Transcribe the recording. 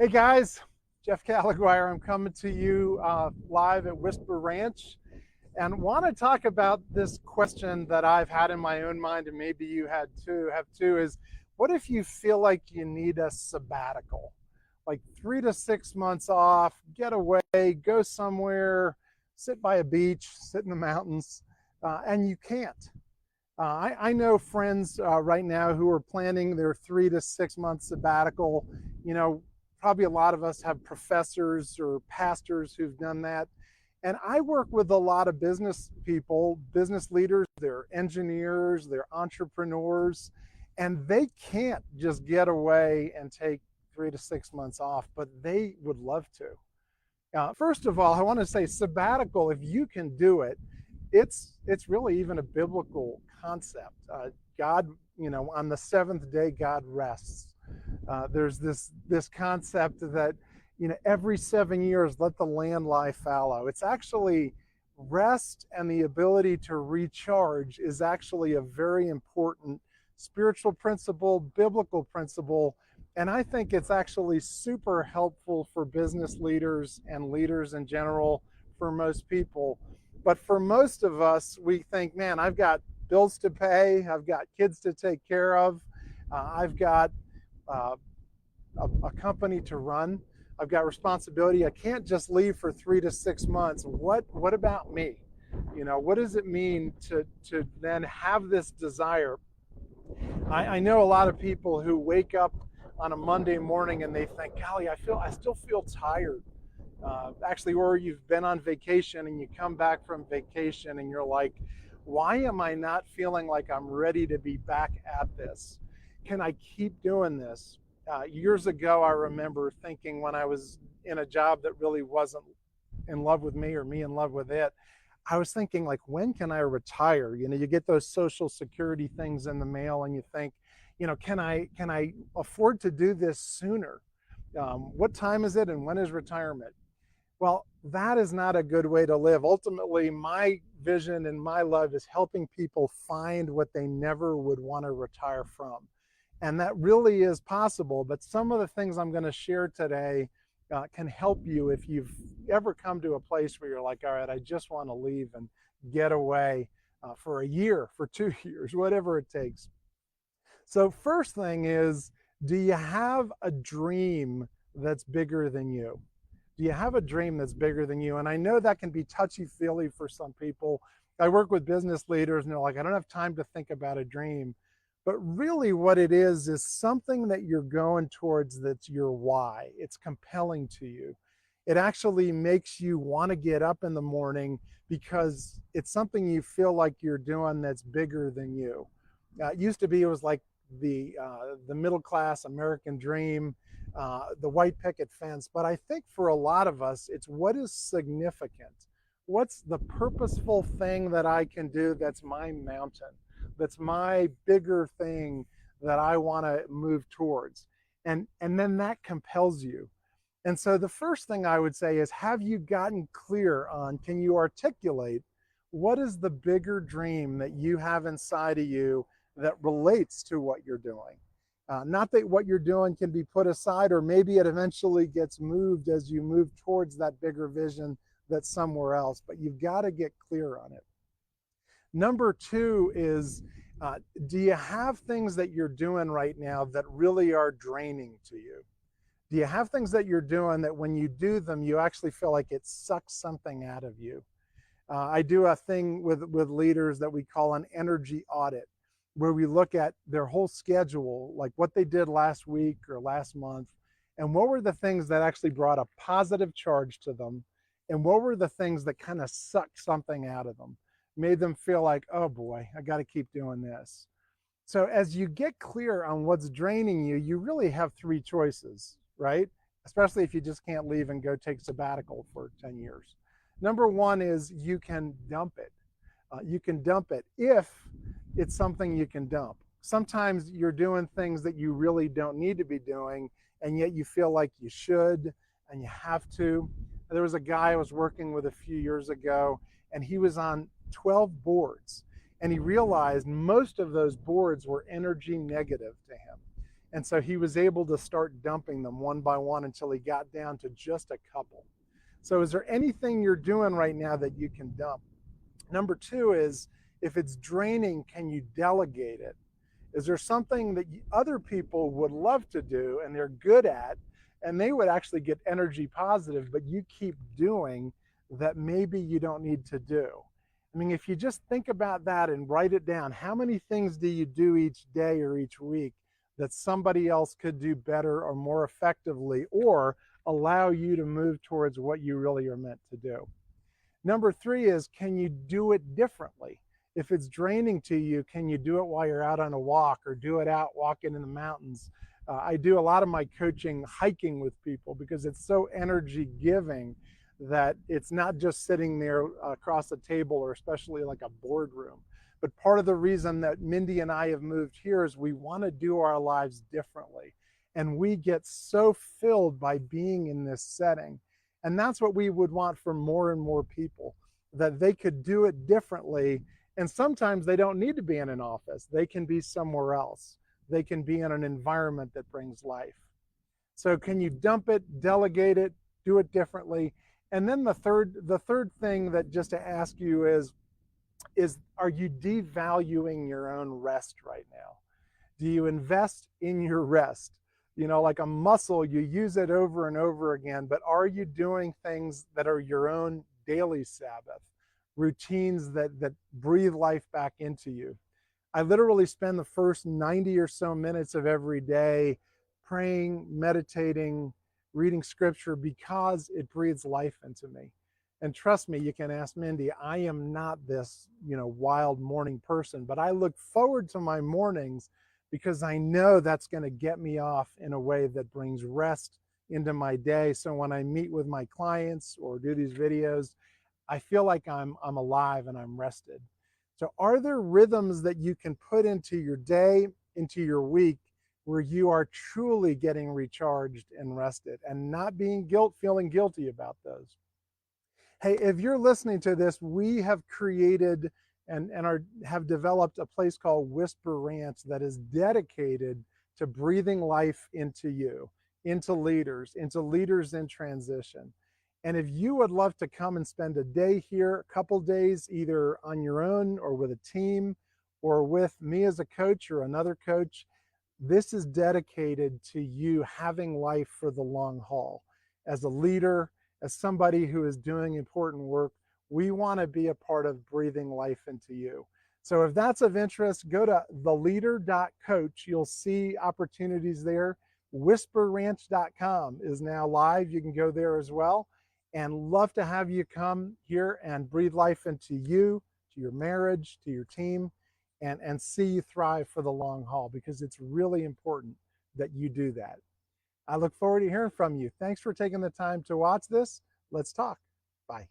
Hey guys, Jeff Calliguire. I'm coming to you live at Whisper Ranch and want to talk about this question that I've had in my own mind, and maybe you have too, is what if you feel like you need a sabbatical? Like 3 to 6 months off, get away, go somewhere, sit by a beach, sit in the mountains, and you can't. I know friends right now who are planning their 3 to 6 month sabbatical. You know, probably a lot of us have professors or pastors who've done that. And I work with a lot of business people, business leaders, they're engineers, they're entrepreneurs, and they can't just get away and take 3 to 6 months off, but they would love to. First of all, I want to say sabbatical, if you can do it, it's really even a biblical concept. God, on the seventh day, God rests. There's this concept that every 7 years let the land lie fallow. It's actually rest, and the ability to recharge is actually a very important spiritual principle, biblical principle, and I think it's actually super helpful for business leaders and leaders in general, for most people. But for most of us, we think, man, I've got bills to pay, I've got kids to take care of, I've got uh, a company to run, I've got responsibility. I can't just leave for 3 to 6 months. What about me? What does it mean to then have this desire? I know a lot of people who wake up on a Monday morning and they think, golly, I still feel tired. Actually, or you've been on vacation and you come back from vacation and you're like, why am I not feeling like I'm ready to be back at this? Can I keep doing this? Years ago, I remember thinking, when I was in a job that really wasn't in love with me or me in love with it, I was thinking, like, when can I retire? You get those social security things in the mail and you think, can I afford to do this sooner? What time is it and when is retirement? Well, that is not a good way to live. Ultimately, my vision and my love is helping people find what they never would want to retire from. And that really is possible. But some of the things I'm going to share today can help you if you've ever come to a place where you're like, all right, I just want to leave and get away for a year, for 2 years, whatever it takes. So, first thing is, do you have a dream that's bigger than you? Do you have a dream that's bigger than you? And I know that can be touchy-feely for some people. I work with business leaders and they're like, I don't have time to think about a dream. But really what it is something that you're going towards, that's your why. It's compelling to you. It actually makes you want to get up in the morning because it's something you feel like you're doing that's bigger than you. It used to be, it was like the middle class American dream, the white picket fence. But I think for a lot of us, it's what is significant. What's the purposeful thing that I can do that's my mountain, that's my bigger thing that I want to move towards? And then that compels you. And so the first thing I would say is, have you gotten clear on, can you articulate what is the bigger dream that you have inside of you that relates to what you're doing? Not that what you're doing can be put aside, or maybe it eventually gets moved as you move towards that bigger vision that's somewhere else, but you've got to get clear on it. Number two is, do you have things that you're doing right now that really are draining to you? Do you have things that you're doing that when you do them, you actually feel like it sucks something out of you? I do a thing with leaders that we call an energy audit, where we look at their whole schedule, like what they did last week or last month, and what were the things that actually brought a positive charge to them, and what were the things that kind of sucked something out of them, made them feel like, oh boy, I got to keep doing this. So as you get clear on what's draining you, you really have three choices, right? Especially if you just can't leave and go take sabbatical for 10 years. Number one is, you can dump it. You can dump it if it's something you can dump. Sometimes you're doing things that you really don't need to be doing, and yet you feel like you should and you have to. There was a guy I was working with a few years ago, and he was on 12 boards, and he realized most of those boards were energy negative to him. And so he was able to start dumping them one by one until he got down to just a couple. So is there anything you're doing right now that you can dump? Number two is, if it's draining, can you delegate it? Is there something that other people would love to do and they're good at, and they would actually get energy positive, but you keep doing that maybe you don't need to do? I mean, if you just think about that and write it down, how many things do you do each day or each week that somebody else could do better or more effectively, or allow you to move towards what you really are meant to do? Number three is, can you do it differently? If it's draining to you, can you do it while you're out on a walk, or do it out walking in the mountains? I do a lot of my coaching hiking with people because it's so energy giving that it's not just sitting there across a table, or especially like a boardroom. But part of the reason that Mindy and I have moved here is we want to do our lives differently. And we get so filled by being in this setting. And that's what we would want for more and more people, that they could do it differently. And sometimes they don't need to be in an office. They can be somewhere else. They can be in an environment that brings life. So can you dump it, delegate it, do it differently? And then the third thing that just to ask you is are you devaluing your own rest right now? Do you invest in your rest? You know, like a muscle, you use it over and over again, but are you doing things that are your own daily Sabbath, routines that breathe life back into you? I literally spend the first 90 or so minutes of every day praying, meditating, reading scripture, because it breathes life into me. And trust me, you can ask Mindy, I am not this, wild morning person, but I look forward to my mornings because I know that's going to get me off in a way that brings rest into my day. So when I meet with my clients or do these videos, I feel like I'm alive and I'm rested. So are there rhythms that you can put into your day, into your week, where you are truly getting recharged and rested and not feeling guilty about those? Hey, if you're listening to this, we have created and have developed a place called Whisper Ranch that is dedicated to breathing life into you, into leaders in transition. And if you would love to come and spend a day here, a couple days, either on your own or with a team, or with me as a coach or another coach, this is dedicated to you having life for the long haul. As a leader, as somebody who is doing important work, we want to be a part of breathing life into you. So if that's of interest, go to theleader.coach. You'll see opportunities there. Whisperranch.com is now live. You can go there as well. And love to have you come here and breathe life into you, to your marriage, to your team, and see you thrive for the long haul, because it's really important that you do that. I look forward to hearing from you. Thanks for taking the time to watch this. Let's talk. Bye.